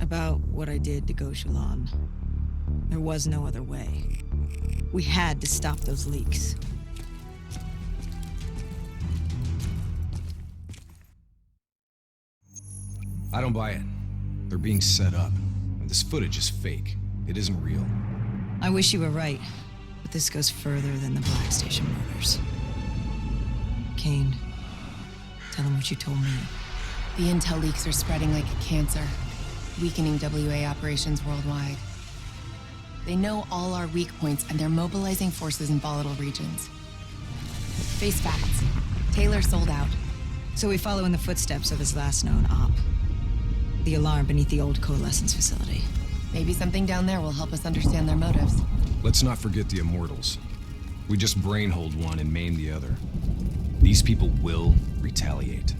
About what I did to Gauchelon. There was no other way. We had to stop those leaks. I don't buy it. They're being set up. And this footage is fake. It isn't real. I wish you were right, but this goes further than the Black Station murders. Kane, tell him what you told me. The intel leaks are spreading like a cancer, weakening WA operations worldwide. They know all our weak points, and they're mobilizing forces in volatile regions. Face facts. Taylor sold out. So we follow in the footsteps of his last known op. The alarm beneath the old coalescence facility. Maybe something down there will help us understand their motives. Let's not forget the Immortals. We just brainhold one and maim the other. These people will retaliate.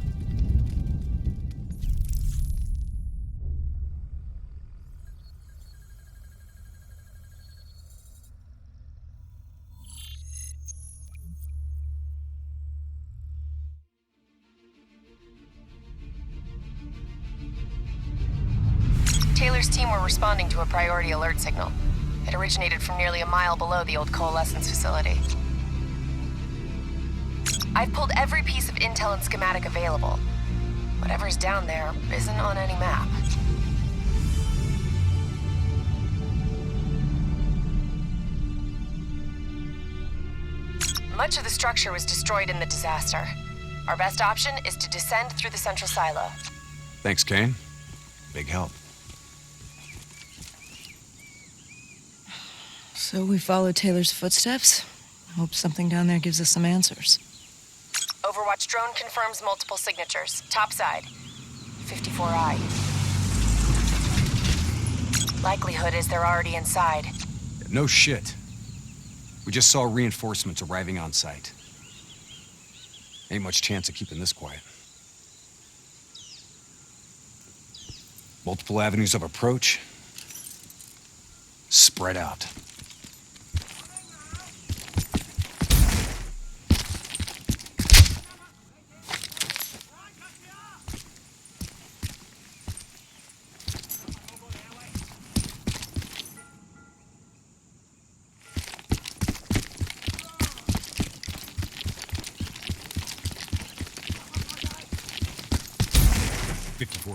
Taylor's team were responding to a priority alert signal. It originated from nearly a mile below the old coalescence facility. I've pulled every piece of intel and schematic available. Whatever's down there isn't on any map. Much of the structure was destroyed in the disaster. Our best option is to descend through the central silo. Thanks, Kane. Big help. So we follow Taylor's footsteps. Hope something down there gives us some answers. Overwatch drone confirms multiple signatures. Topside. 54I. Likelihood is they're already inside. No shit. We just saw reinforcements arriving on site. Ain't much chance of keeping this quiet. Multiple avenues of approach. Spread out.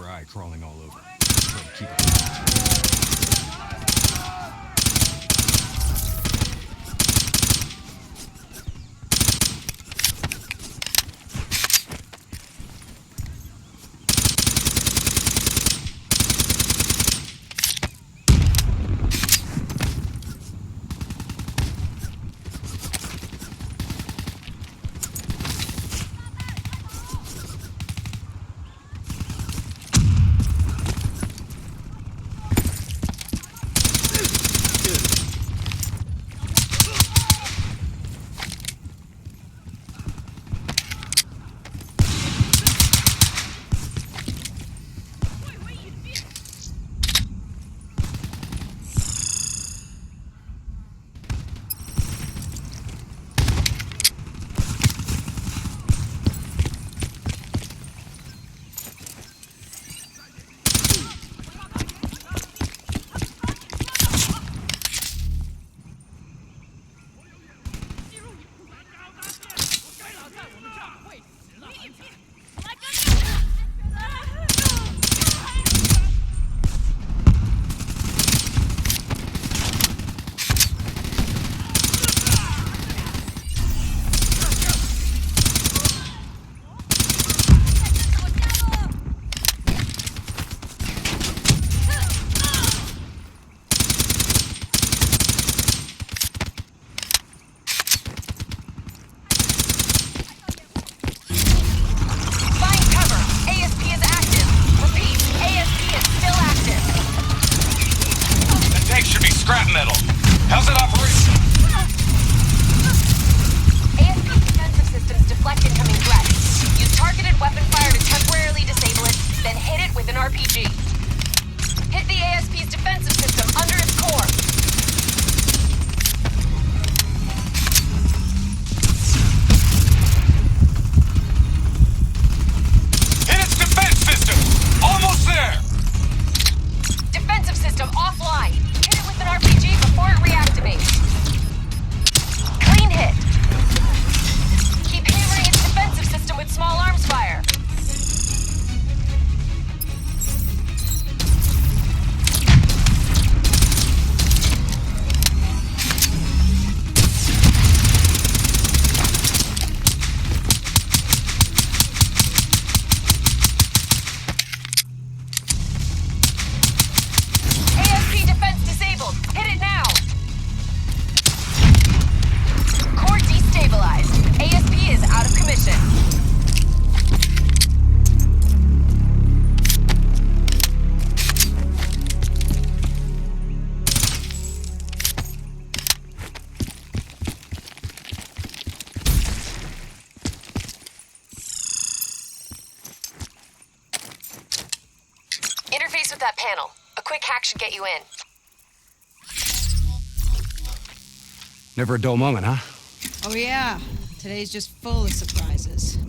I crawling all over. Try to keep it. Interface with that panel. A quick hack should get you in. Never a dull moment, huh? Oh yeah, today's just full of surprises.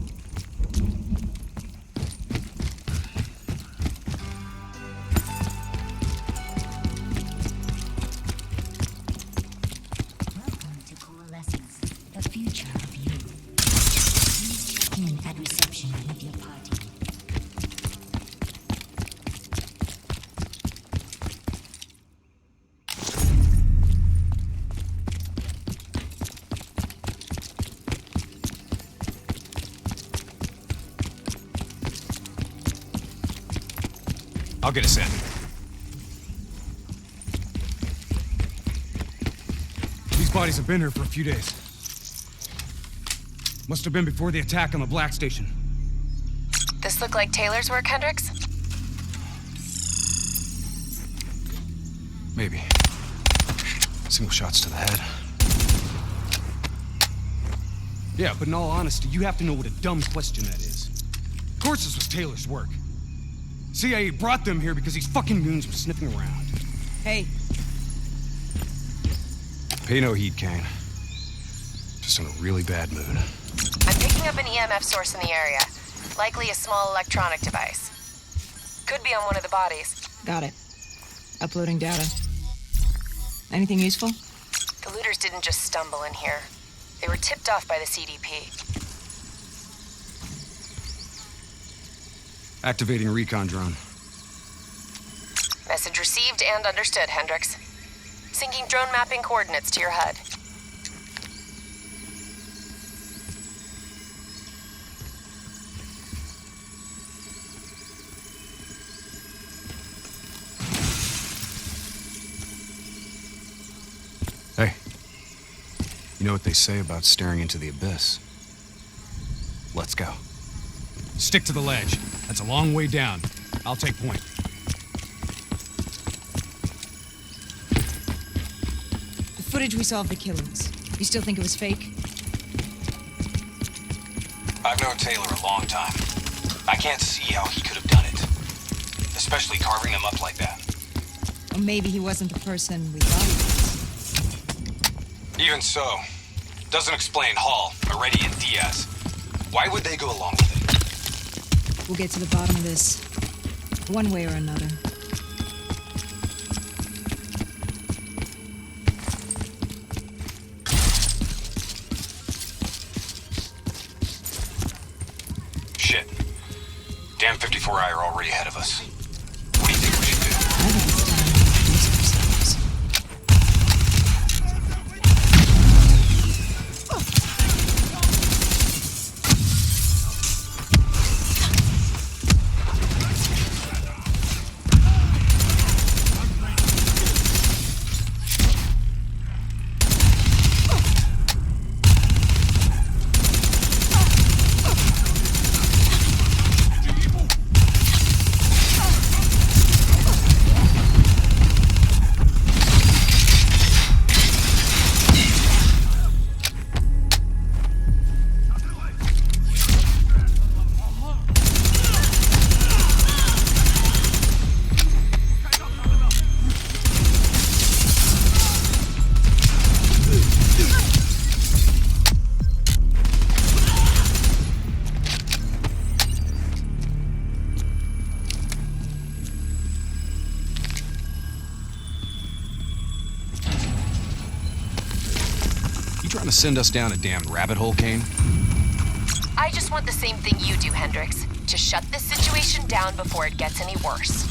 Welcome to Coalescence, the future of you. Please check in at reception with your party. I'll get us in. These bodies have been here for a few days. Must have been before the attack on the Black Station. This look like Taylor's work, Hendricks? Maybe. Single shots to the head. Yeah, but in all honesty, you have to know what a dumb question that is. Of course this was Taylor's work. CIA brought them here because these fucking goons were sniffing around. Hey, Pay no heed, Kane. Just in a really bad mood. I'm picking up an EMF source in the area. Likely a small electronic device. Could be on one of the bodies. got it. Uploading data. Anything useful? The looters didn't just stumble in here. They were tipped off by the CDP. Activating recon drone. Message received and understood, Hendricks. Syncing drone mapping coordinates to your HUD. Hey. You know what they say about staring into the abyss? Let's go. Stick to the ledge. That's a long way down. I'll take point. The footage we saw of the killings. You still think it was fake? I've known Taylor a long time. I can't see how he could have done it. Especially carving him up like that. Or maybe he wasn't the person we thought he was. Even so, doesn't explain Hall, Moretti, and Diaz. Why would they go along with it? We'll get to the bottom of this, one way or another. Shit. Damn 54I are already ahead of us. What do you think we should do? I think it's time to introduce ourselves. You trying to send us down a damn rabbit hole, Kane? I just want the same thing you do, Hendricks. To shut this situation down before it gets any worse.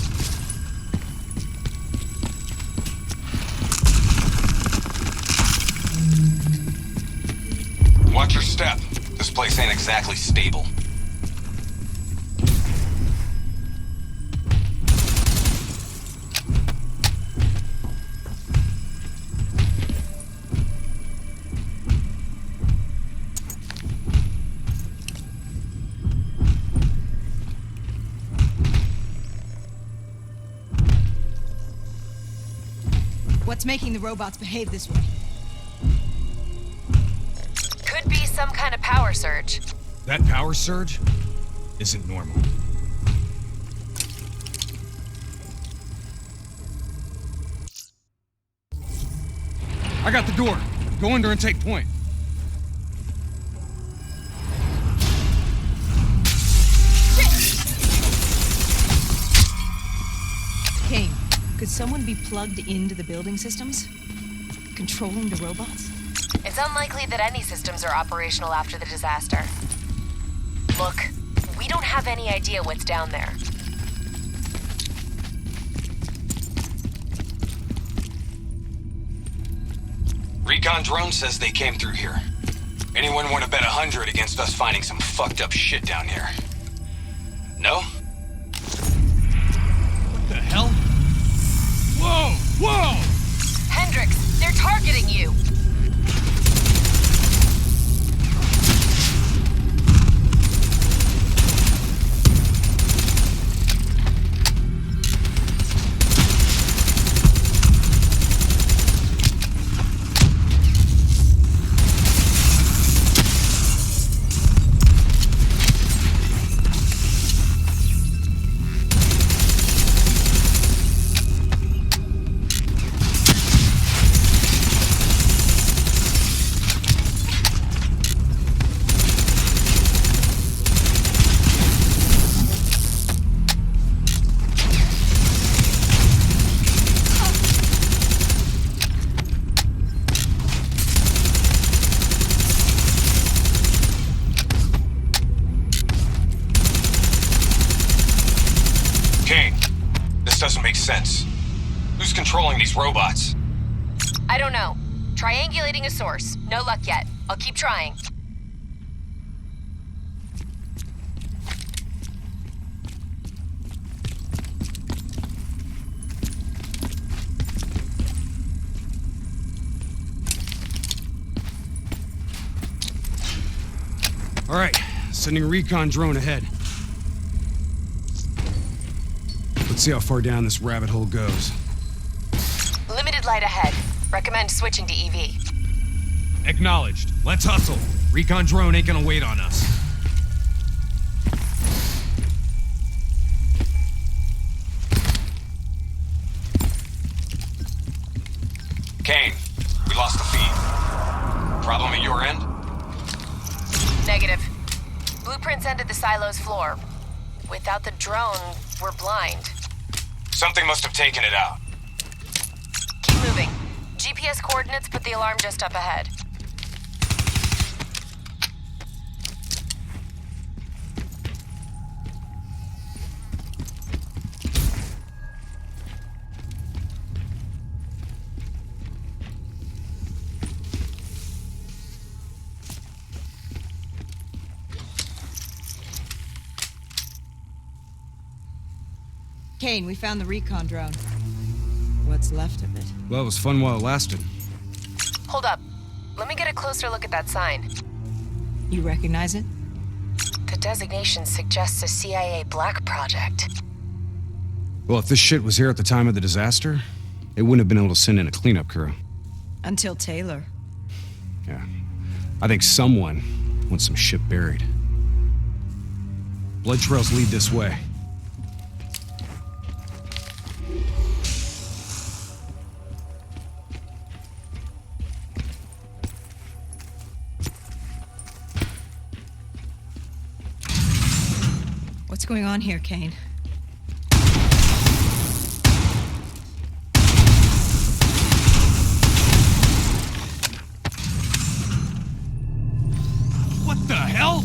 Watch your step. This place ain't exactly stable. What's making the robots behave this way? Could be some kind of power surge. That power surge isn't normal. I got the door. Go under and take point. Kane, could someone be plugged into the building systems? Controlling the robots? It's unlikely that any systems are operational after the disaster. Look, we don't have any idea what's down there. Recon drone says they came through here. Anyone want to bet 100 against us finding some fucked up shit down here? No? What the hell? Whoa! Whoa! Hendrix, they're targeting you! Doesn't make sense. Who's controlling these robots? I don't know. Triangulating a source. No luck yet. I'll keep trying. All right, sending a recon drone ahead. Let's see how far down this rabbit hole goes. Limited light ahead. Recommend switching to EV. Acknowledged. Let's hustle. Recon drone ain't gonna wait on us. Kane, we lost the feed. Problem at your end? Negative. Blueprints ended the silo's floor. Without the drone, we're blind. Something must have taken it out. Keep moving. GPS coordinates put the alarm just up ahead. Kane, we found the recon drone. What's left of it? Well, it was fun while it lasted. Hold up. Let me get a closer look at that sign. You recognize it? The designation suggests a CIA black project. Well, if this shit was here at the time of the disaster, it wouldn't have been able to send in a cleanup crew. Until Taylor. Yeah. I think someone wants some shit buried. Blood trails lead this way. What's going on here, Kane? What the hell?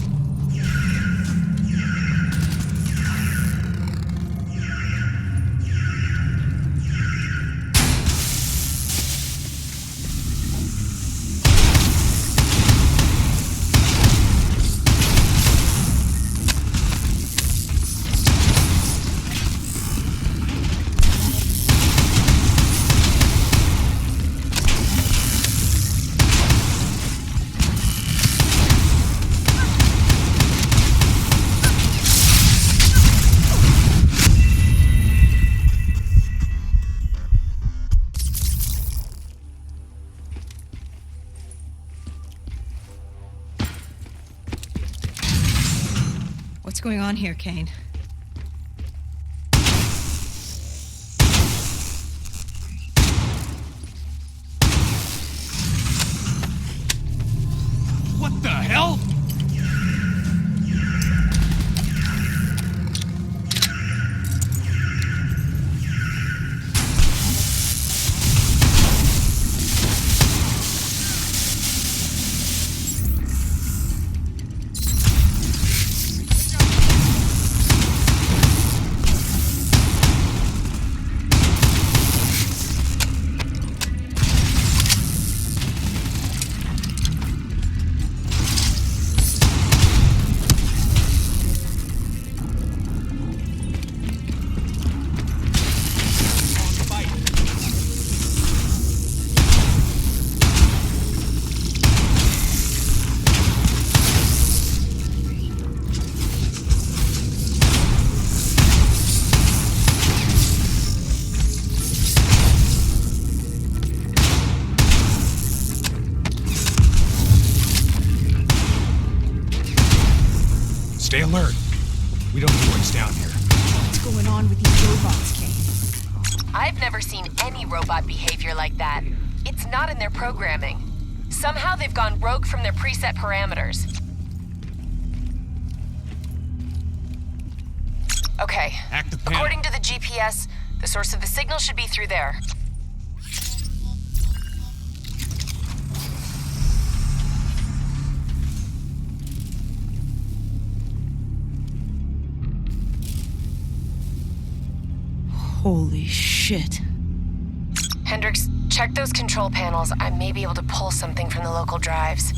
What's going on here, Kane? on with these robots, Kane? I've never seen any robot behavior like that. It's not in their programming. Somehow they've gone rogue from their preset parameters. Okay. Hack the panel. According to the GPS, the source of the signal should be through there. Holy shit. Hendricks, check those control panels. I may be able to pull something from the local drives.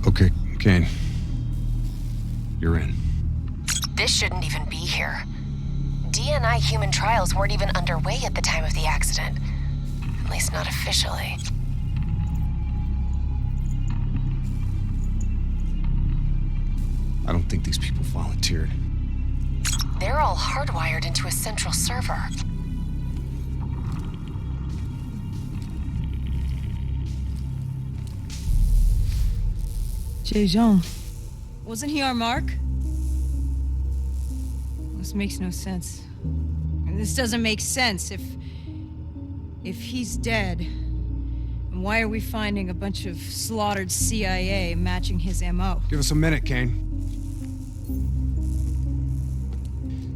Okay, Kane. You're in. This shouldn't even be here. DNI human trials weren't even underway at the time of the accident. At least not officially. I don't think these people volunteered. They're all hardwired into a central server. Jean, wasn't he our mark? This makes no sense. And this doesn't make sense if he's dead. And why are we finding a bunch of slaughtered CIA matching his MO? Give us a minute, Kane.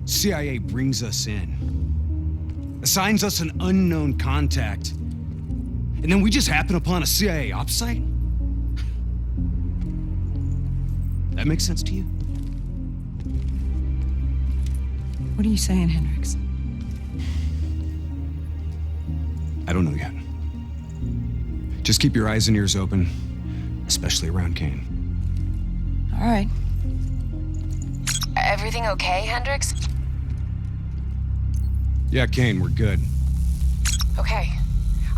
CIA brings us in, assigns us an unknown contact, and then we just happen upon a CIA ops site? That makes sense to you? What are you saying, Hendricks? I don't know yet. Just keep your eyes and ears open, especially around Kane. All right. Everything okay, Hendricks? Yeah, Kane, we're good. Okay.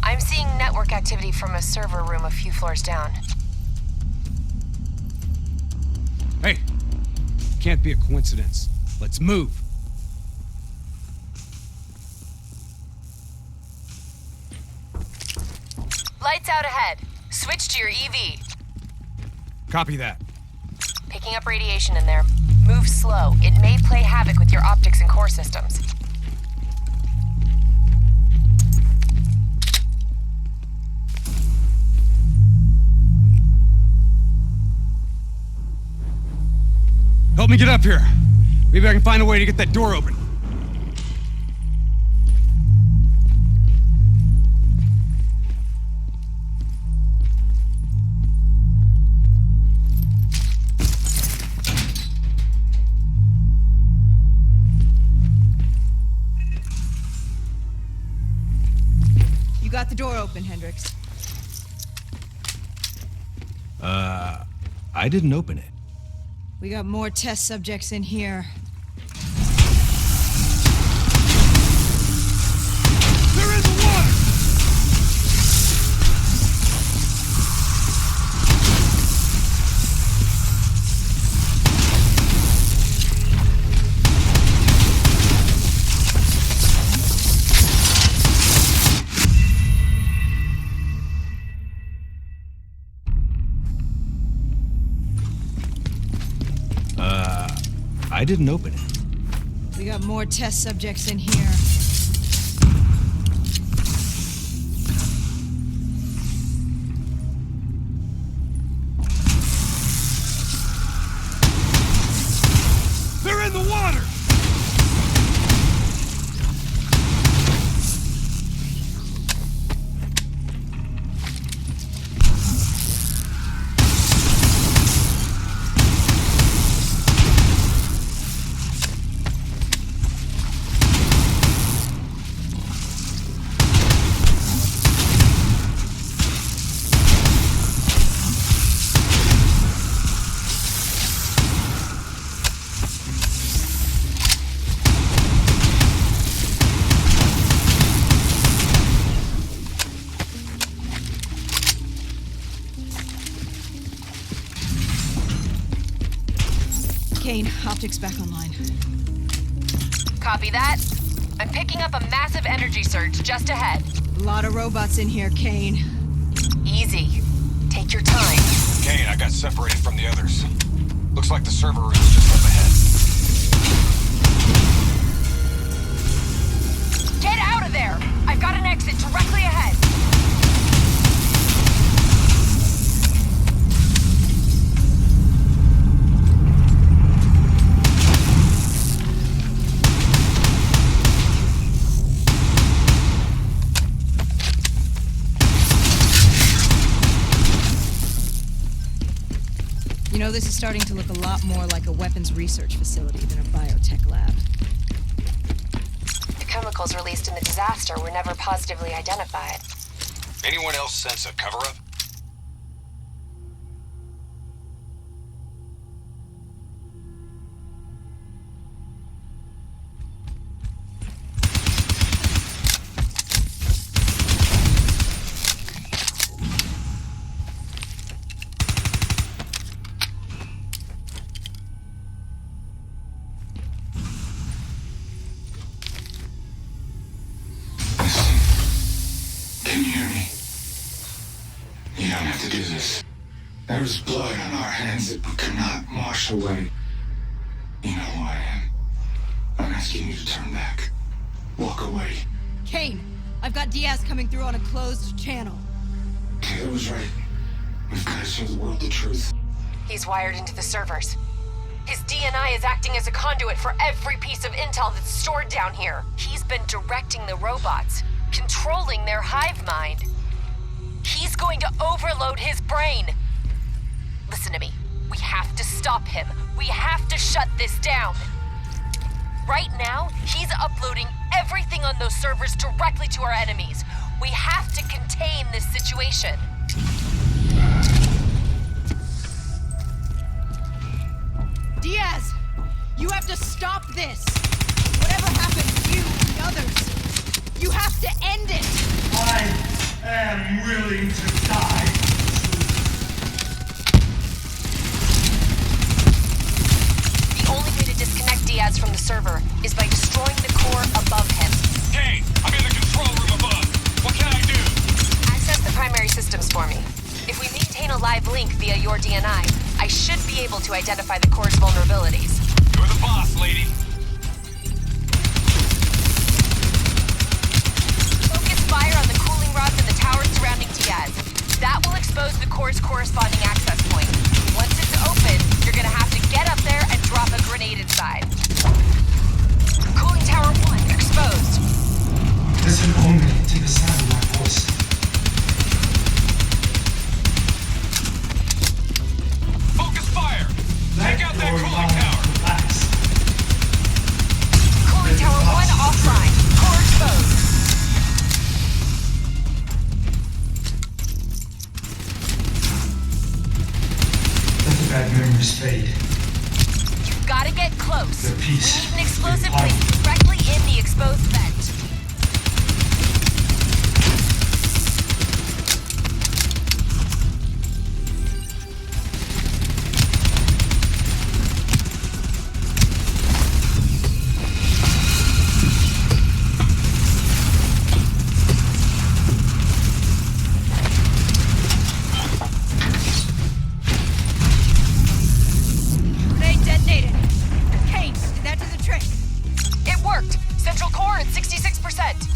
I'm seeing network activity from a server room a few floors down. Hey, can't be a coincidence. Let's move. Lights out ahead. Switch to your EV. Copy that. Picking up radiation in there. Move slow. It may play havoc with your optics and core systems. Help me get up here. Maybe I can find a way to get that door open. You got the door open, Hendricks. I didn't open it. We got more test subjects in here. They're in the water! I didn't open it. We got more test subjects in here. They're in the water! Kane, optics back online. Copy that. I'm picking up a massive energy surge just ahead. A lot of robots in here, Kane. Easy. Take your time. Kane, I got separated from the others. Looks like the server room is just up ahead. this is starting to look a lot more like a weapons research facility than a biotech lab. The chemicals released in the disaster were never positively identified. Anyone else sense a cover-up? Can you hear me? You don't have to do this. There is blood on our hands that we cannot wash away. You know who I am. I'm asking you to turn back. Walk away. Kane, I've got Diaz coming through on a closed channel. Taylor was right. We've got to show the world the truth. He's wired into the servers. His DNI is acting as a conduit for every piece of intel that's stored down here. He's been directing the robots, controlling their hive mind. He's going to overload his brain. Listen to me. We have to stop him. We have to shut this down. Right now, he's uploading everything on those servers directly to our enemies. We have to contain this situation. Diaz! You have to stop this! Whatever happened to you and the others, you have to end it! I am willing to die. The only way to disconnect Diaz from the server is by destroying the core above him. Kane, I'm in the control room above. What can I do? Access the primary systems for me. If we maintain a live link via your DNI, I should be able to identify the core's vulnerabilities. You're the boss, lady. Focus fire on the cooling rods and the towers surrounding Diaz. That will expose the core's corresponding access point. Once it's open, you're gonna have to get up there and drop a grenade inside. Cooling tower 1 exposed. Listen only to the sound of my voice. Focus fire! Take out that cooling tower! Relax. Cooling tower 1 offline. Core exposed. Let the bad memories fade. You've gotta get close. The peace We need an explosive will be placed directly in the exposed vent. Grenade detonated! Kane, did that do the trick? It worked. Central core at 66%.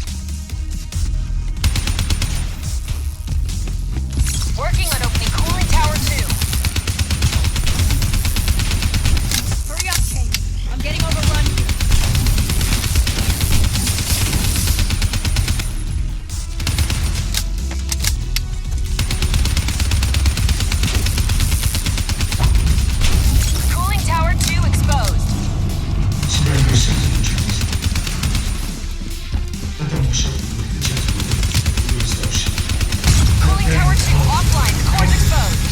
Working on opening cooling tower 2. Hurry up, Kane. I'm getting overrun here. Cooling tower 2 exposed. Surrender yourself to the truth. Let them show you the gentleman who is ocean. Cooling tower 2 offline. Core's exposed.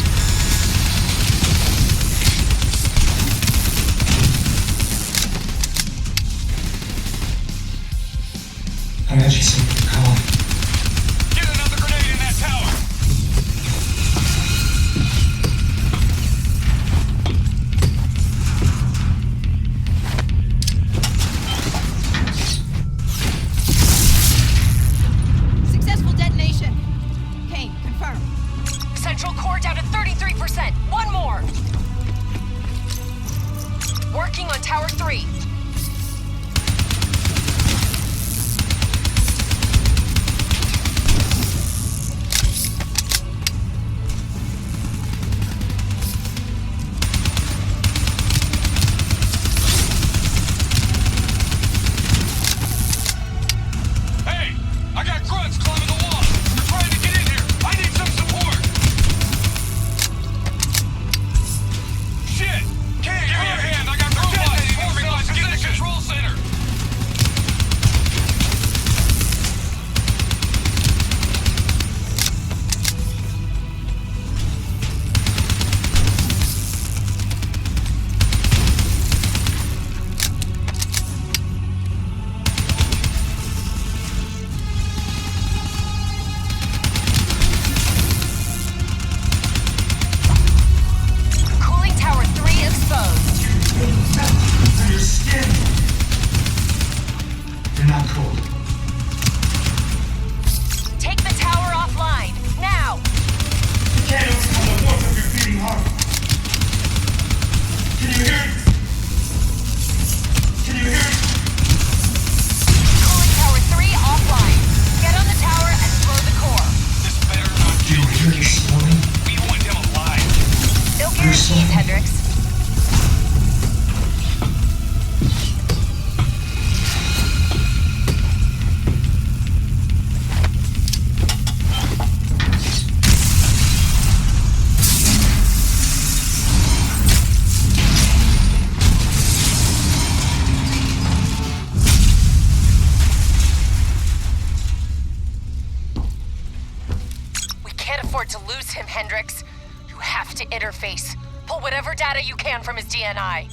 I'm actually something to call. Get another grenade in that tower! Successful detonation. Kane, confirm. Central core down to 33%. One more. Working on tower 3. afford to lose him, Hendricks. You have to interface. Pull whatever data you can from his DNI.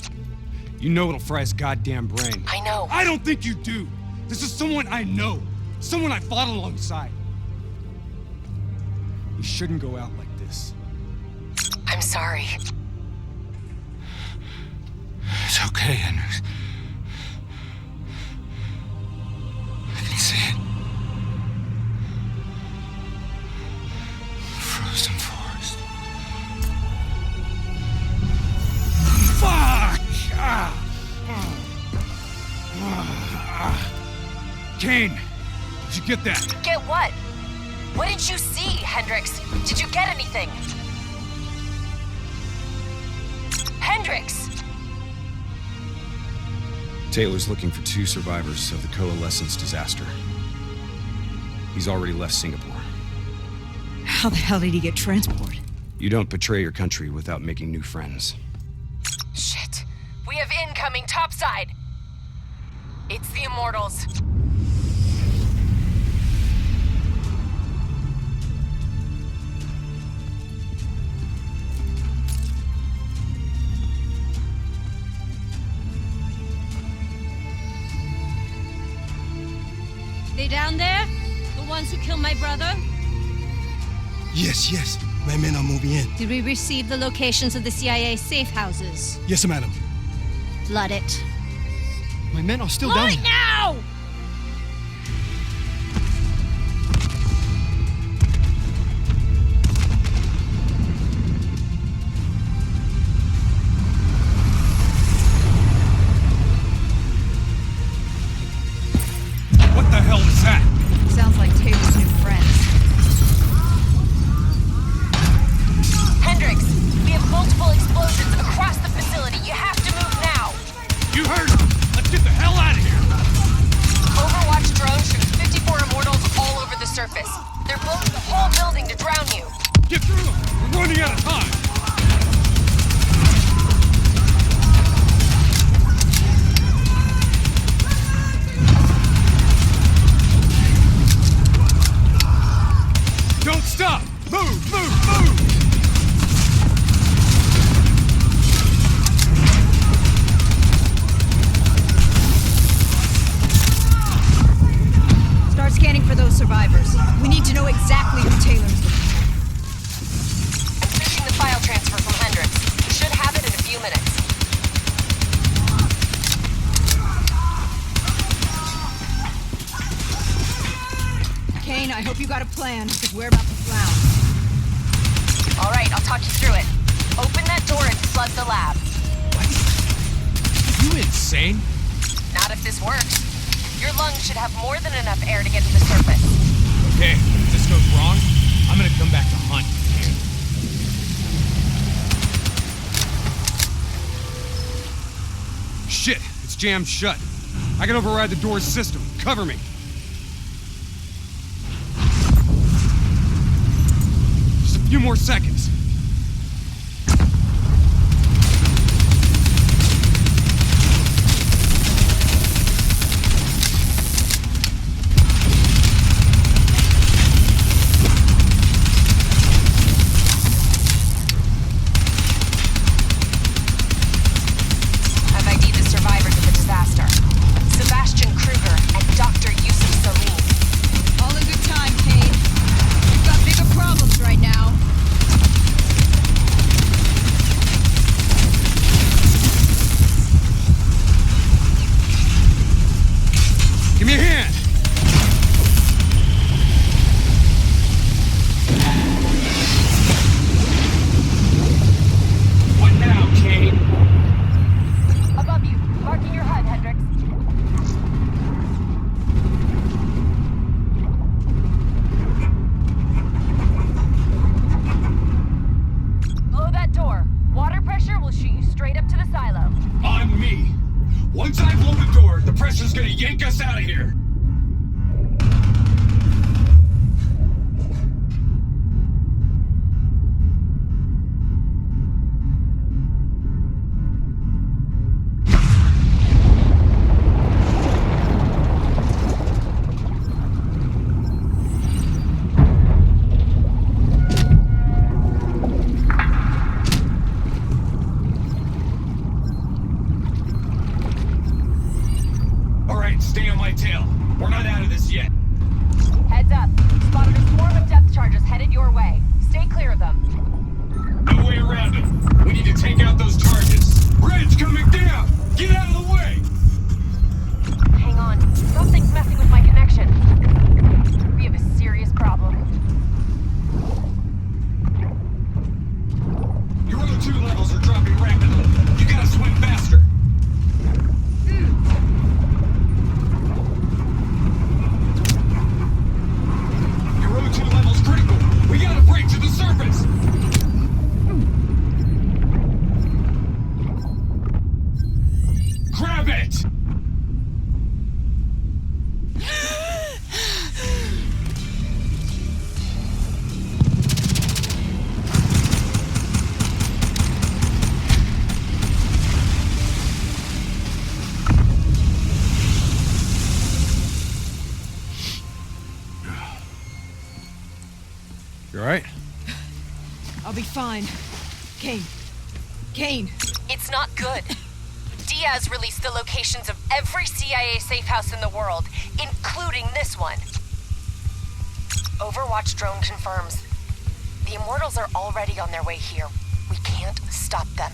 You know it'll fry his goddamn brain. I know. I don't think you do. This is someone I know. Someone I fought alongside. You shouldn't go out like this. I'm sorry. It's okay, Hendricks. I can see it. Frozen forest. Fuck! Kane, did you get that? Get what? What did you see, Hendricks? Did you get anything? Hendricks! Taylor's looking for 2 survivors of the Coalescence disaster. He's already left Singapore. How the hell did he get transport? You don't betray your country without making new friends. Shit. We have incoming topside! It's the Immortals. They down there? The ones who killed my brother? Yes, yes. My men are moving in. Did we receive the locations of the CIA safe houses? Yes, madam. Flood it. My men are still Flood down it there. now! What the hell was that? Sounds like Taylor's new friends. Hendricks, we have multiple explosions across the facility. You have to move now. You heard him. Let's get the hell out of here. Overwatch drone shoots 54 Immortals all over the surface. They're blowing the whole building to drown you. Get through them. We're running out of time. Don't stop! Move, move, move! Start scanning for those survivors. We need to know exactly who Taylor's looking for. I'm finishing the file transfer from Hendricks. You should have it in a few minutes. Kane, I hope you got a plan, because we're about to flound. All right, I'll talk you through it. Open that door and flood the lab. You insane? Not if this works. Your lungs should have more than enough air to get to the surface. Okay, if this goes wrong, I'm gonna come back to hunt. Shit, it's jammed shut. I can override the door's system. Cover me. Just a few more seconds. I've ID'd the survivors of the disaster. Sebastian Kruger and Dr. Yusuf Salim. All in good time, Kane. We've got bigger problems right now. Give me a hand. What now, Kane? Above you, marking your HUD, Hendricks. Below that door, water pressure will shoot you straight up to the silo. On me. Once I blow the door, the pressure's gonna yank us out of here. right, stay on my tail. We're not out of this yet. Heads up. Spotted a swarm of depth charges headed your way. Stay clear of them. No way around them. We need to take out those charges. Bridge coming down! Get out of the way! Hang on. Something's messing with my connection. We have a serious problem. Your other 2 levels are dropping rapidly. You gotta swim faster. Your O2 level's critical. We gotta break to the surface. Grab it! You alright? I'll be fine. Kane. Kane! It's not good. Diaz released the locations of every CIA safe house in the world, including this one. Overwatch drone confirms. The Immortals are already on their way here. We can't stop them.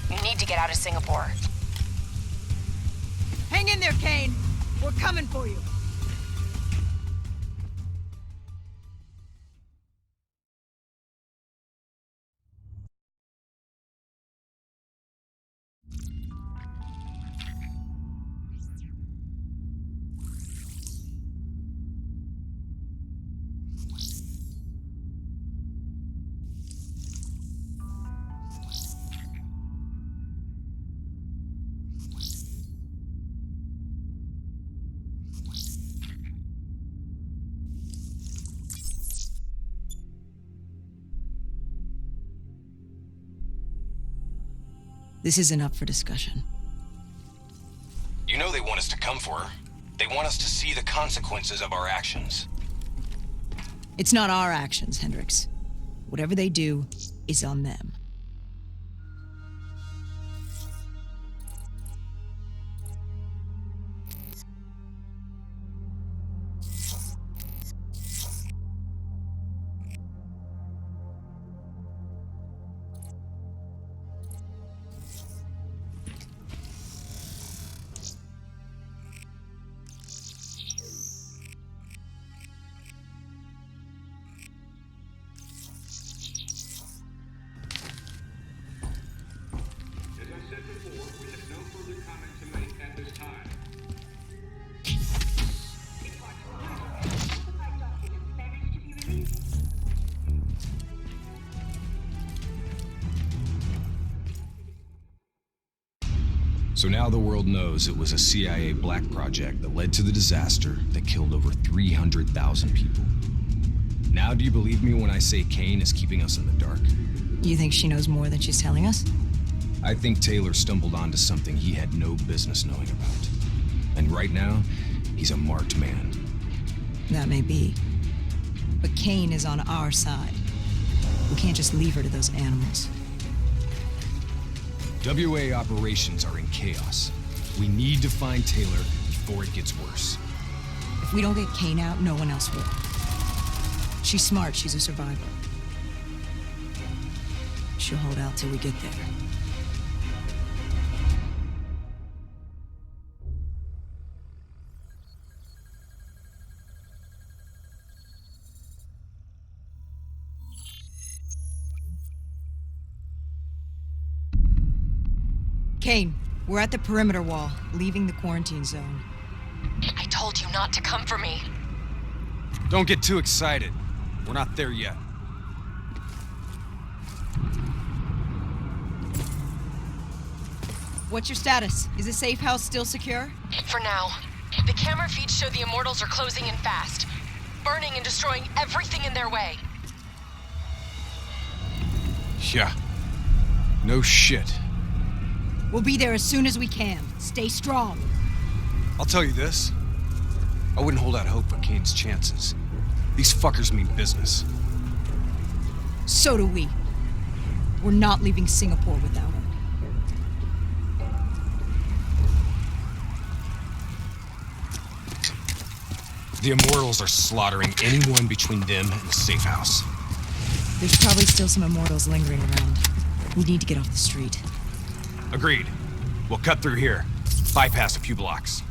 You need to get out of Singapore. Hang in there, Kane! We're coming for you! This isn't up for discussion. You know they want us to come for her. They want us to see the consequences of our actions. It's not our actions, Hendricks. Whatever they do is on them. So now the world knows it was a CIA black project that led to the disaster that killed over 300,000 people. Now do you believe me when I say Kane is keeping us in the dark? You think she knows more than she's telling us? I think Taylor stumbled onto something he had no business knowing about. And right now, he's a marked man. That may be. But Kane is on our side. We can't just leave her to those animals. WA operations are in chaos. We need to find Taylor before it gets worse. If we don't get Kane out, no one else will. She's smart, she's a survivor. She'll hold out till we get there. Kane, we're at the perimeter wall, leaving the quarantine zone. I told you not to come for me. Don't get too excited. We're not there yet. What's your status? Is the safe house still secure? For now. The camera feeds show the Immortals are closing in fast, burning and destroying everything in their way. Yeah. No shit. We'll be there as soon as we can. Stay strong. I'll tell you this. I wouldn't hold out hope for Kane's chances. These fuckers mean business. So do we. We're not leaving Singapore without her. The Immortals are slaughtering anyone between them and the safe house. There's probably still some Immortals lingering around. We need to get off the street. Agreed. We'll cut through here. Bypass a few blocks.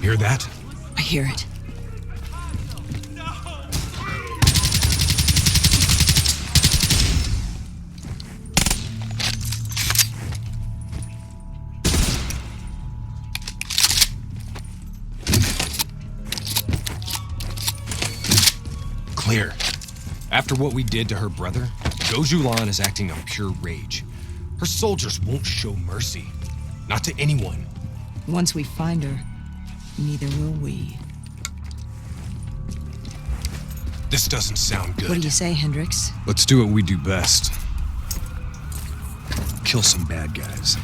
Hear that? I hear it. Clear. After what we did to her brother, Gojulan is acting on pure rage. Her soldiers won't show mercy. Not to anyone. Once we find her, neither will we. This doesn't sound good. What do you say, Hendricks? Let's do what we do best. Kill some bad guys.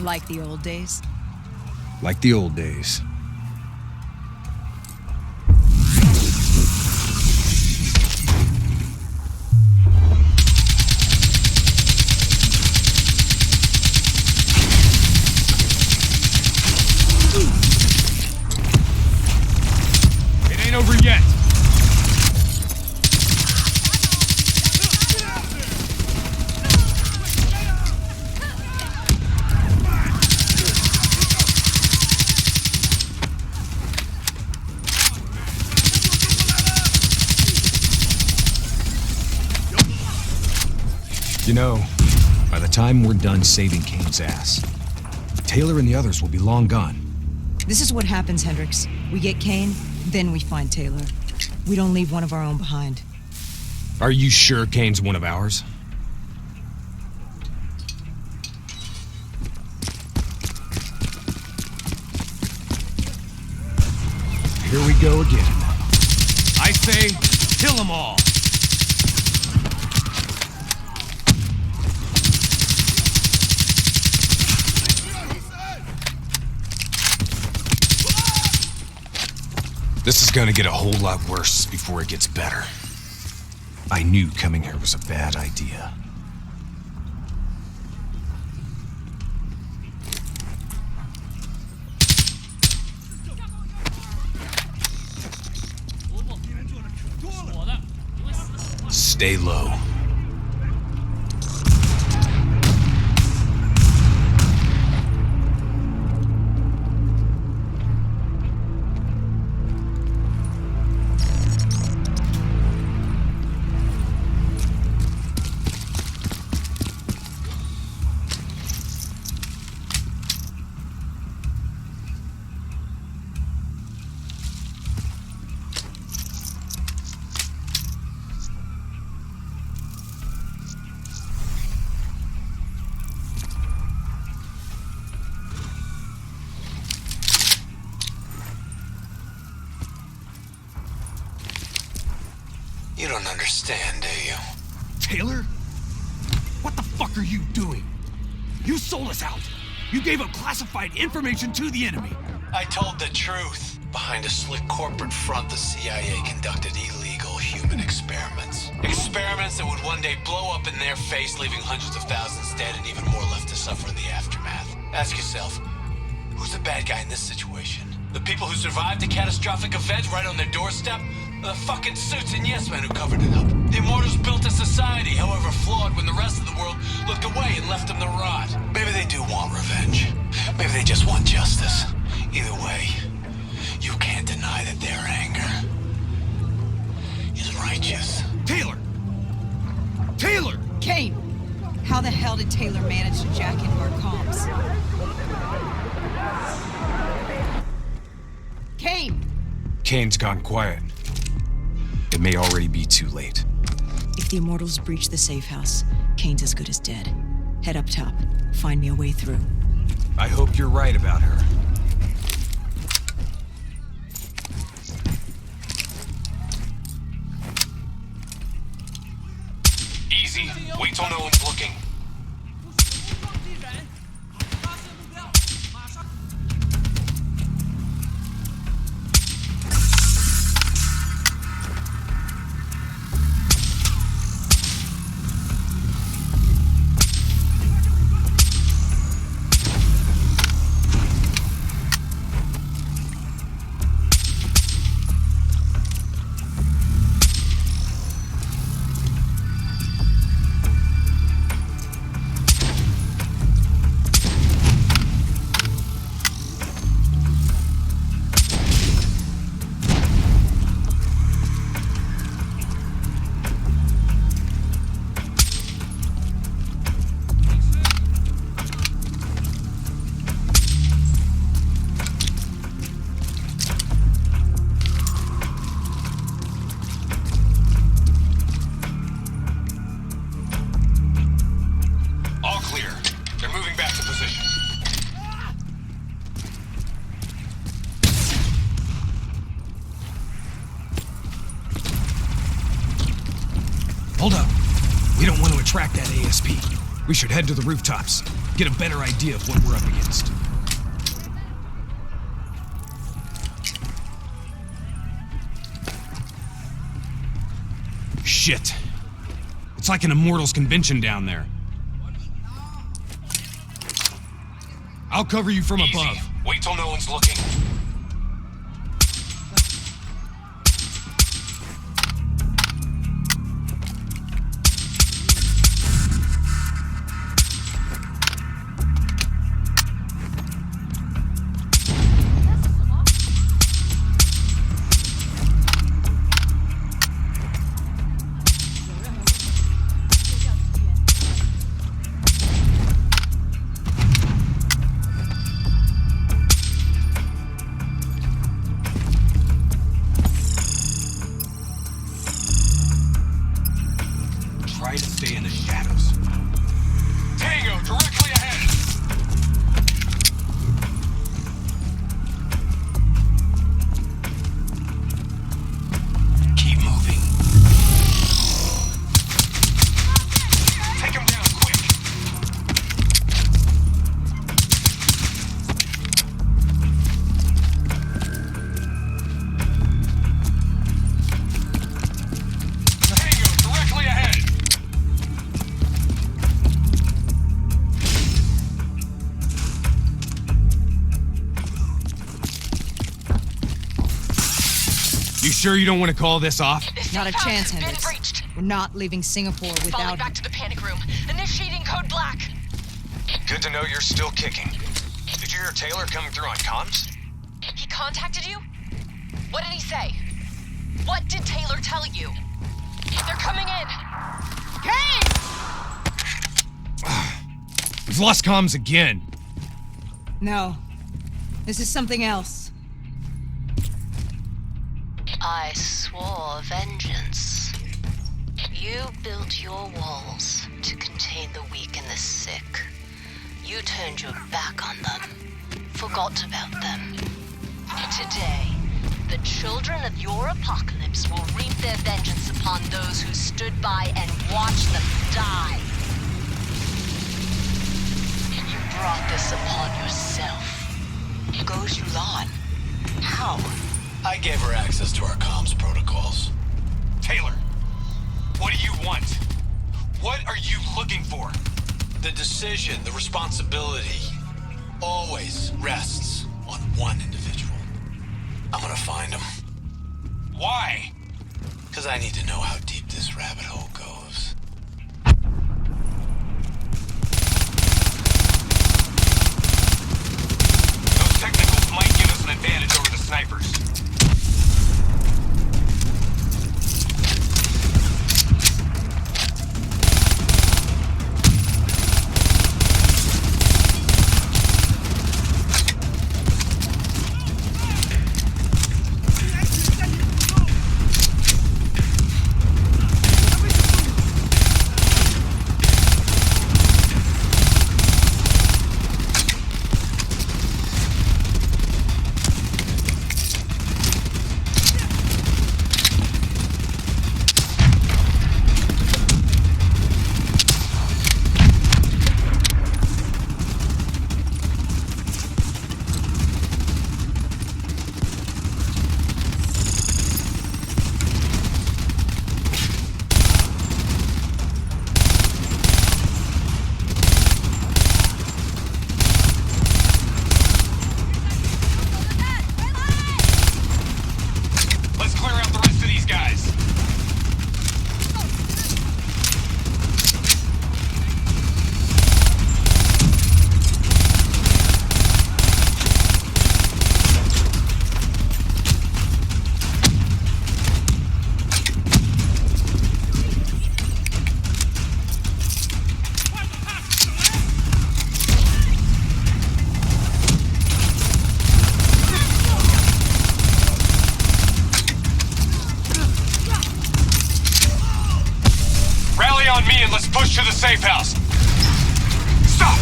Like the old days? Like the old days. It ain't over yet. You know, by the time we're done saving Kane's ass, Taylor and the others will be long gone. This is what happens, Hendricks. We get Kane, then we find Taylor. We don't leave one of our own behind. Are you sure Kane's one of ours? Here we go again. I say, kill them all! This is gonna get a whole lot worse before it gets better. I knew coming here was a bad idea. Stay low. You don't understand, do you? Taylor? What the fuck are you doing? You sold us out. You gave up classified information to the enemy. I told the truth. Behind a slick corporate front, the CIA conducted illegal human experiments. Experiments that would one day blow up in their face, leaving hundreds of thousands dead and even more left to suffer in the aftermath. Ask yourself, who's the bad guy in this situation? The people who survived a catastrophic event right on their doorstep? Or the fucking suits and yes men who covered it up? The Immortals built a society, however flawed, when the rest of the world looked away and left them to rot. Maybe they do want revenge. Maybe they just want justice. Either way, you can't deny that their anger is righteous. Taylor! Taylor! Kane! How the hell did Taylor manage to jack into our comms? Kane! Kane's gone quiet. It may already be too late. If the Immortals breach the safe house, Kane's as good as dead. Head up top. Find me a way through. I hope you're right about her. Easy. Wait till no one's looking. track that ASP. We should head to the rooftops, get a better idea of what we're up against. Shit. It's like an Immortals convention down there. I'll cover you from above. Wait till no one's looking. Try to stay in the shadows. Tango, directly ahead! Keep moving. Take him down quick! Tango, directly ahead! You sure you don't want to call this off? Not a chance, Been Hendricks. breached. We're not leaving Singapore Falling without back to the panic room. Initiating code black. Good to know you're still kicking. Did you hear Taylor coming through on comms? He contacted you? What did he say? What did Taylor tell you? They're coming in. Hey! We've lost comms again. No. This is something else. I swore vengeance. You built your walls to contain the weak and the sick. You turned your back on them, forgot about them. Today, the children of your apocalypse will reap their vengeance upon those who stood by and watched them die. You brought this upon yourself. Goes Yulan. How? I gave her access to our comms protocols. Taylor, what do you want? What are you looking for? The decision, the responsibility, always rests on one individual. I'm gonna find him. Why? Because I need to know how deep this rabbit hole goes. Those technicals might give us an advantage over the snipers. On me and let's push to the safe house. Stop!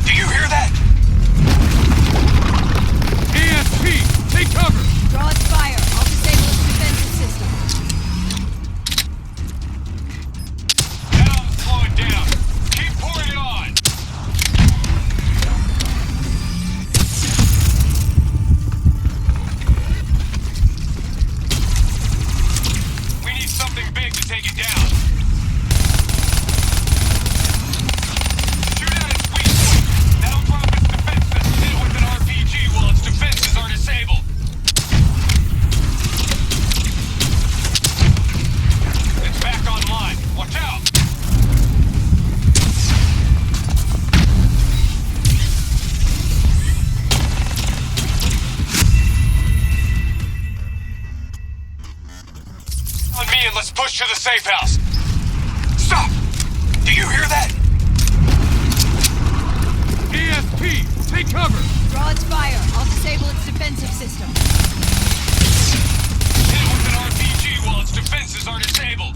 Do you hear that? ASP, take cover! Draw its fire. I'll disable its defensive system. That ought to slow it push to the safe house. Stop! Do you hear that? ASP, take cover! Draw its fire. I'll disable its defensive system. Hit it with an RPG while its defenses are disabled.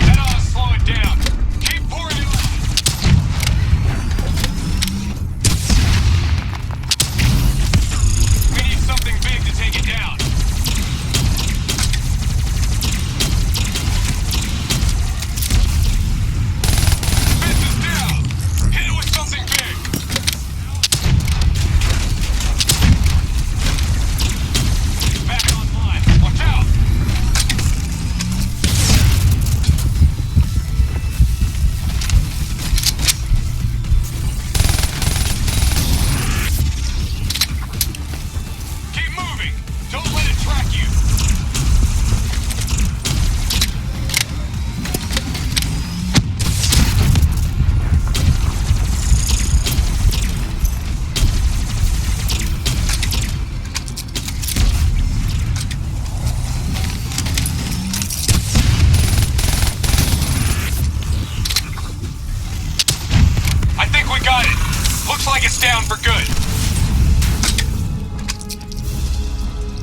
That ought to slow it down. Keep pouring it on. We need something big to take it down. Defense is down. Hit it with something big. Back online. Watch out. Keep moving. Don't let it track you. I think we got it. Looks like it's down for good.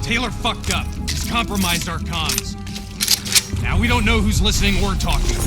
Taylor fucked up. He's compromised our comms. Now we don't know who's listening or talking.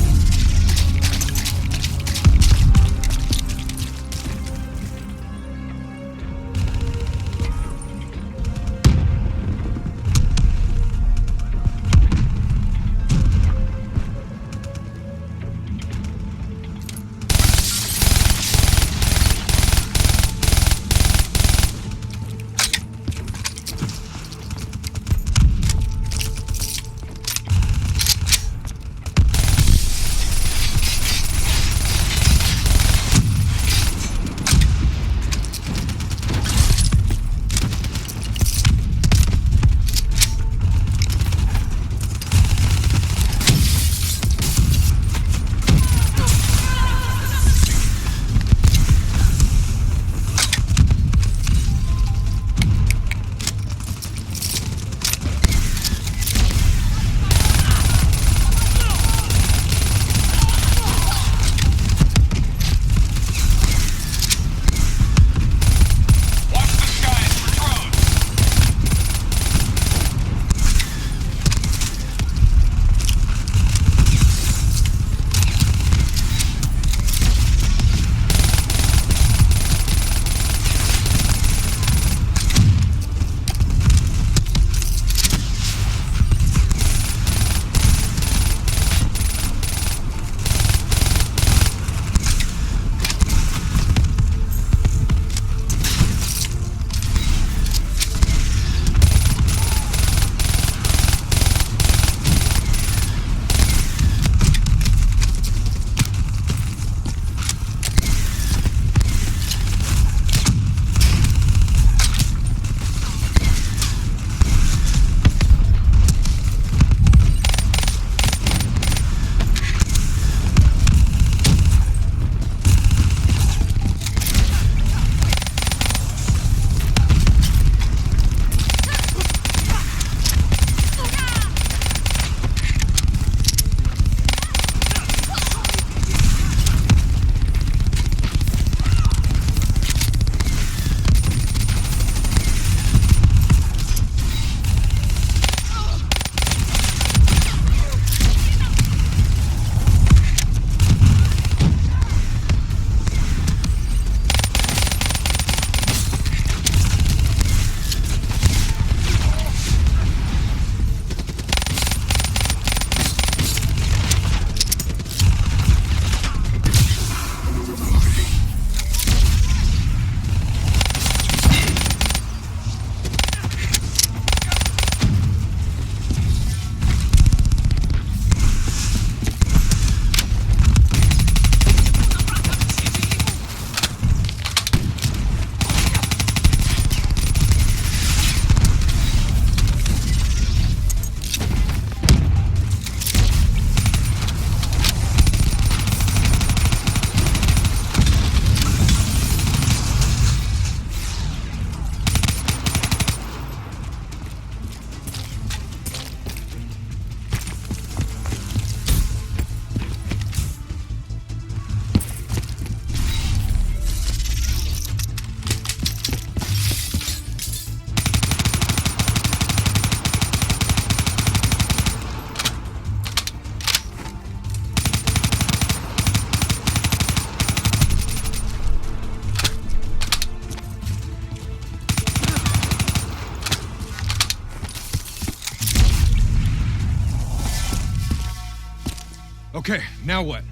Okay, now what?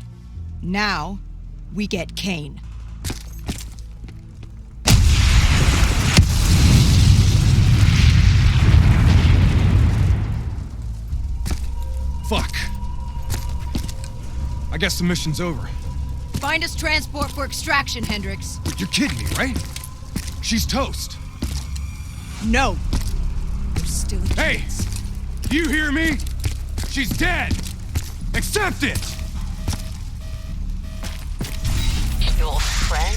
Now, we get Kane. Fuck. I guess the mission's over. Find us transport for extraction, Hendricks. You're kidding me, right? She's toast. No. There's still a Hey! chance. Do you hear me? She's dead! Accept it! Your friend?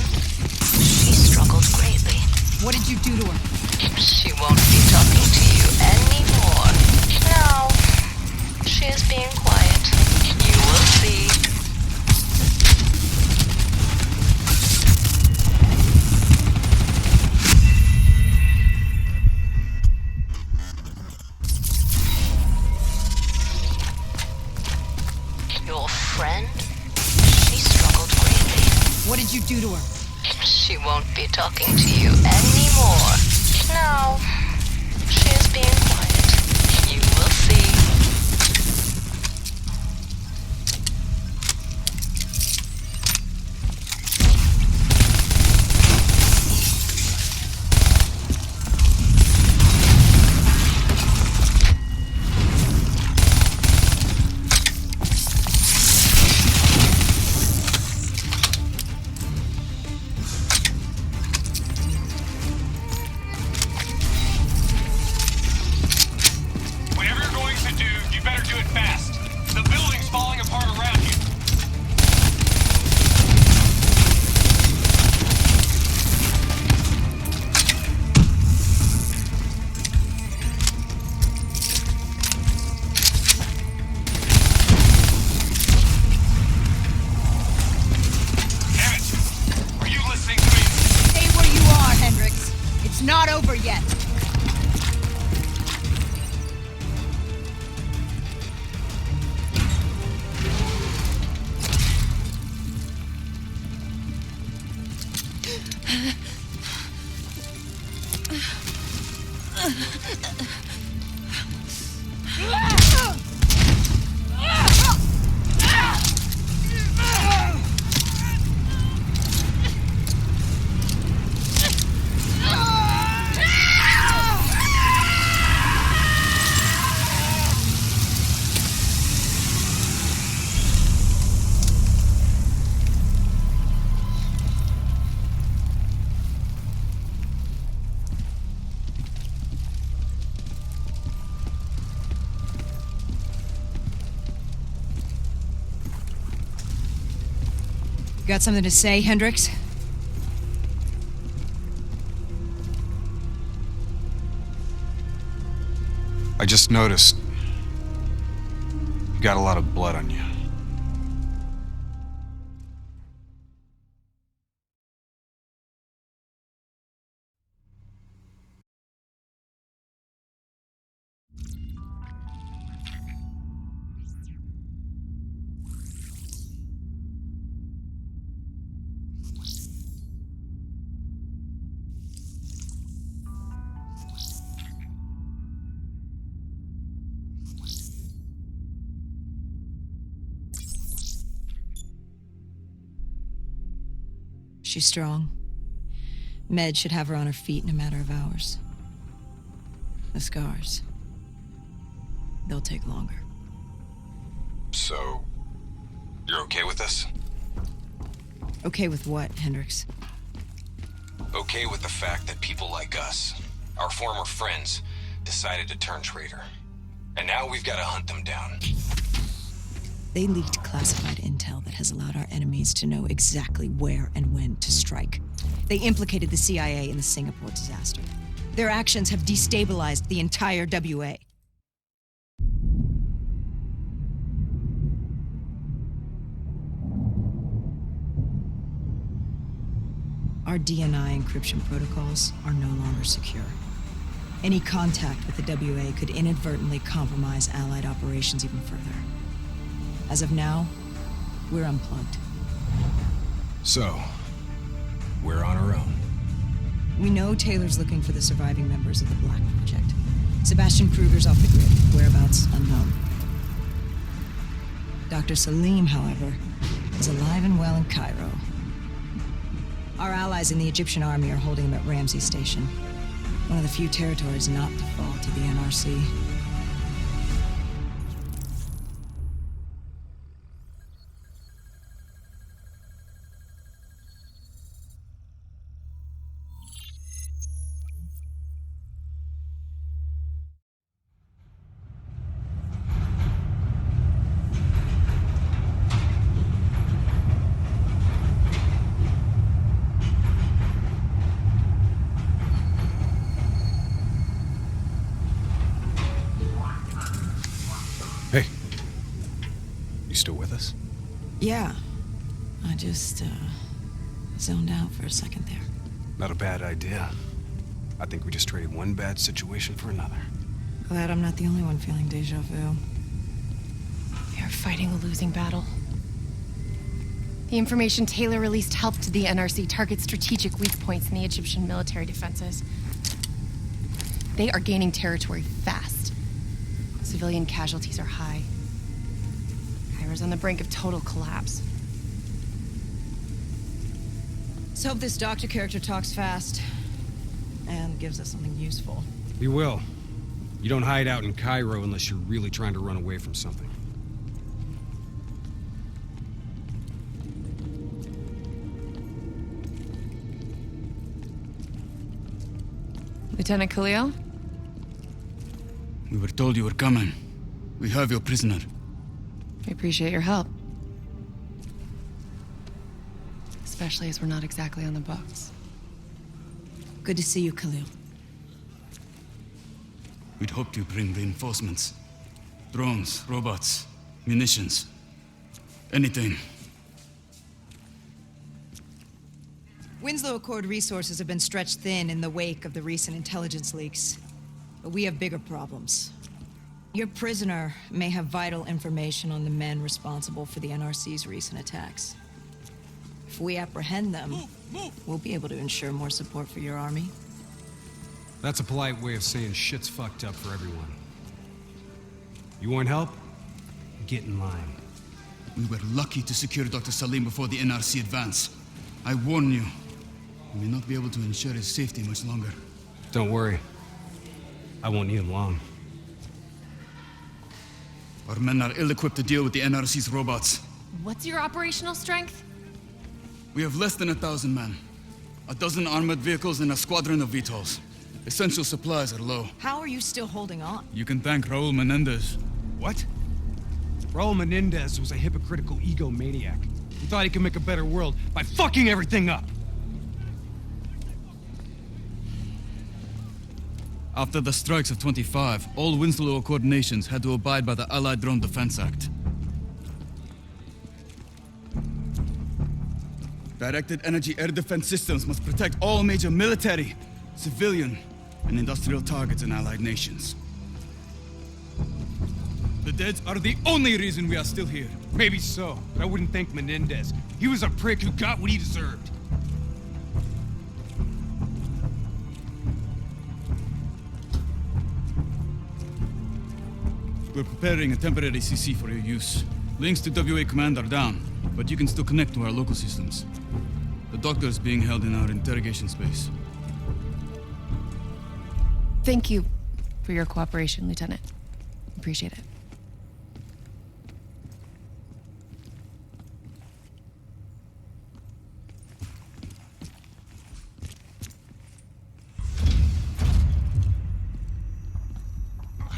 She struggled greatly. What did you do to her? She won't be talking to you anymore. Now, she is being quiet. You will see. Your friend? She struggled greatly. What did you do to her? She won't be talking to you anymore. Now, she is being quiet. You will see. Whatever you're going to do, you better do it fast. The building's falling apart around you. Damn it! Are you listening to me? Stay where you are, Hendricks. It's not over yet. Got something to say, Hendricks? I just noticed you got a lot of blood on you. She's strong. Med should have her on her feet in a matter of hours. The scars, they'll take longer. So, you're okay with this? Okay with what, Hendricks? Okay with the fact that people like us, our former friends, decided to turn traitor. And now we've got to hunt them down. They leaked classified intel that has allowed our enemies to know exactly where and when to strike. They implicated the CIA in the Singapore disaster. Their actions have destabilized the entire WA. Our DNI encryption protocols are no longer secure. Any contact with the WA could inadvertently compromise Allied operations even further. As of now, we're unplugged. So, we're on our own. We know Taylor's looking for the surviving members of the Black Project. Sebastian Kruger's off the grid, whereabouts unknown. Dr. Salim, however, is alive and well in Cairo. Our allies in the Egyptian army are holding him at Ramsey Station, one of the few territories not to fall to the NRC. Hey. You still with us? Yeah. I just, zoned out for a second there. Not a bad idea. I think we just traded one bad situation for another. Glad I'm not the only one feeling deja vu. We are fighting a losing battle. The information Taylor released helped the NRC target strategic weak points in the Egyptian military defenses. They are gaining territory fast. Civilian casualties are high. Cairo's on the brink of total collapse. Let's hope this doctor character talks fast and gives us something useful. He will. You don't hide out in Cairo unless you're really trying to run away from something. Lieutenant Khalil? We were told you were coming. We have your prisoner. We appreciate your help. Especially as we're not exactly on the books. Good to see you, Khalil. We'd hoped to bring reinforcements. Drones, robots, munitions. Anything. Winslow Accord resources have been stretched thin in the wake of the recent intelligence leaks. But we have bigger problems. Your prisoner may have vital information on the men responsible for the NRC's recent attacks. If we apprehend them, we'll be able to ensure more support for your army. That's a polite way of saying shit's fucked up for everyone. You want help? Get in line. We were lucky to secure Dr. Salim before the NRC advance. I warn you, we may not be able to ensure his safety much longer. Don't worry. I won't need him long. Our men are ill-equipped to deal with the NRC's robots. What's your operational strength? We have less than 1,000 men. 12 armored vehicles and a squadron of VTOLs. Essential supplies are low. How are you still holding on? You can thank Raul Menendez. What? Raul Menendez was a hypocritical egomaniac. He thought he could make a better world by fucking everything up. After the strikes of 25, all Winslow Accord nations had to abide by the Allied Drone Defense Act. Directed energy air defense systems must protect all major military, civilian, and industrial targets in Allied nations. The dead are the only reason we are still here. Maybe so, but I wouldn't thank Menendez. He was a prick who got what he deserved. We're preparing a temporary CC for your use. Links to WA Command are down, but you can still connect to our local systems. The doctor is being held in our interrogation space. Thank you for your cooperation, Lieutenant. Appreciate it.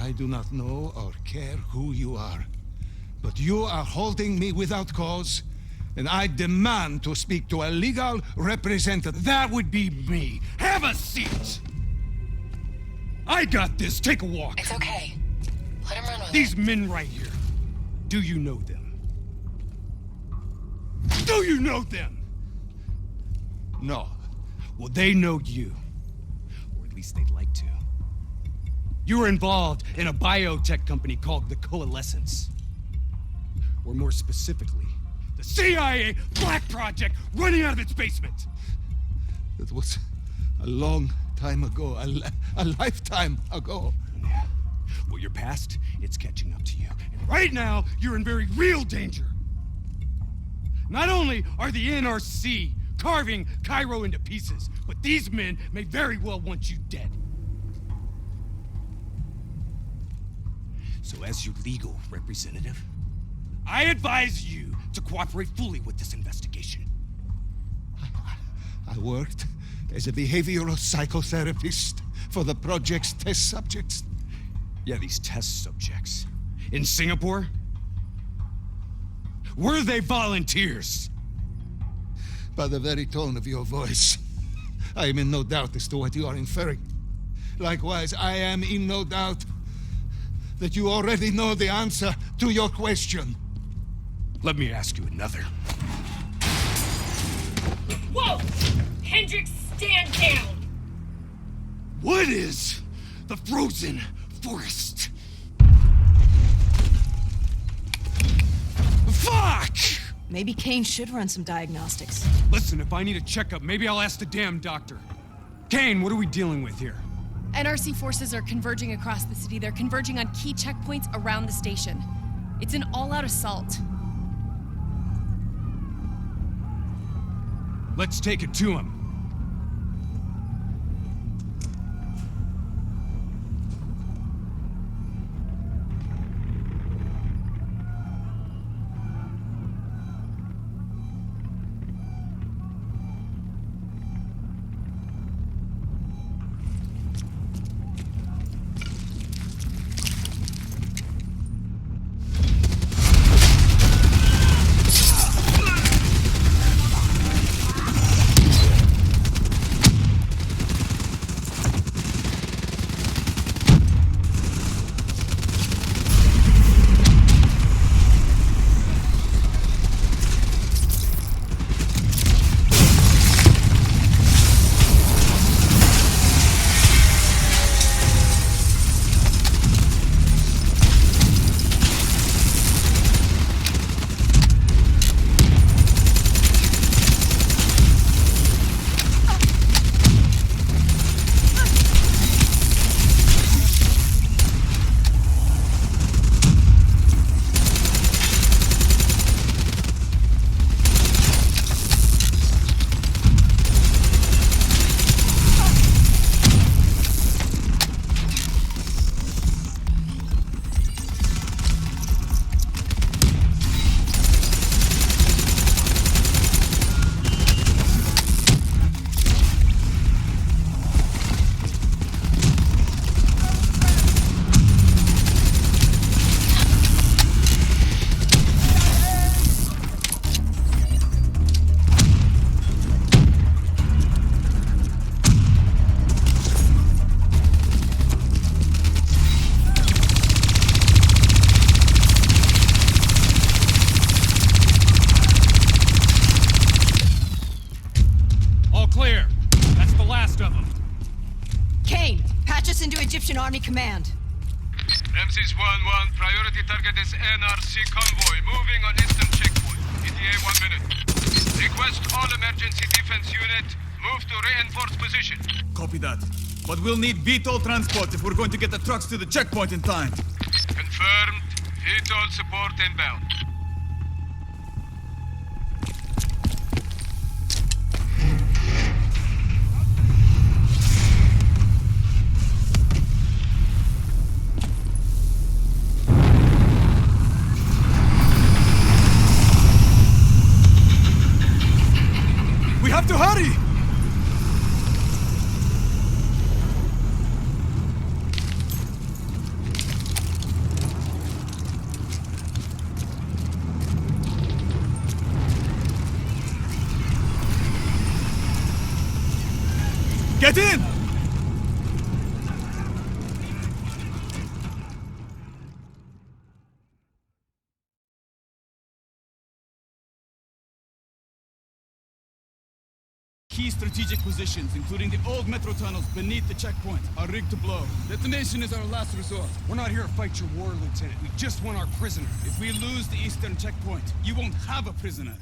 I do not know or care who you are, but you are holding me without cause, and I demand to speak to a legal representative. That would be me. Have a seat! I got this. Take a walk. It's okay. Let him run with These men right here. Do you know them? Do you know them? No. Well, they know you. Or at least they'd like to. You were involved in a biotech company called the Coalescence. Or more specifically, the CIA Black Project running out of its basement. That was a long time ago, a lifetime ago. Yeah. Well, your past, it's catching up to you. And right now, you're in very real danger. Not only are the NRC carving Cairo into pieces, but these men may very well want you dead. So as your legal representative, I advise you to cooperate fully with this investigation. I worked as a behavioral psychotherapist for the project's test subjects. Yeah, these test subjects. In Singapore? Were they volunteers? By the very tone of your voice, I am in no doubt as to what you are inferring. Likewise, I am in no doubt that you already know the answer to your question. Let me ask you another. Whoa! Hendricks, stand down! What is the frozen forest? Fuck! Maybe Kane should run some diagnostics. Listen, if I need a checkup, maybe I'll ask the damn doctor. Kane, what are we dealing with here? NRC forces are converging across the city. They're converging on key checkpoints around the station. It's an all-out assault. Let's take it to him. Egyptian Army Command. Ramses 1-1, priority target is NRC convoy, moving on eastern checkpoint. ETA 1 minute. Request all emergency defense unit, move to reinforced position. Copy that. But we'll need VTOL transport if we're going to get the trucks to the checkpoint in time. Confirmed. VTOL support inbound. We have to hurry! Get in! Key strategic positions, including the old metro tunnels beneath the checkpoint, are rigged to blow. Detonation is our last resort. We're not here to fight your war, Lieutenant. We just want our prisoner. If we lose the eastern checkpoint, you won't have a prisoner.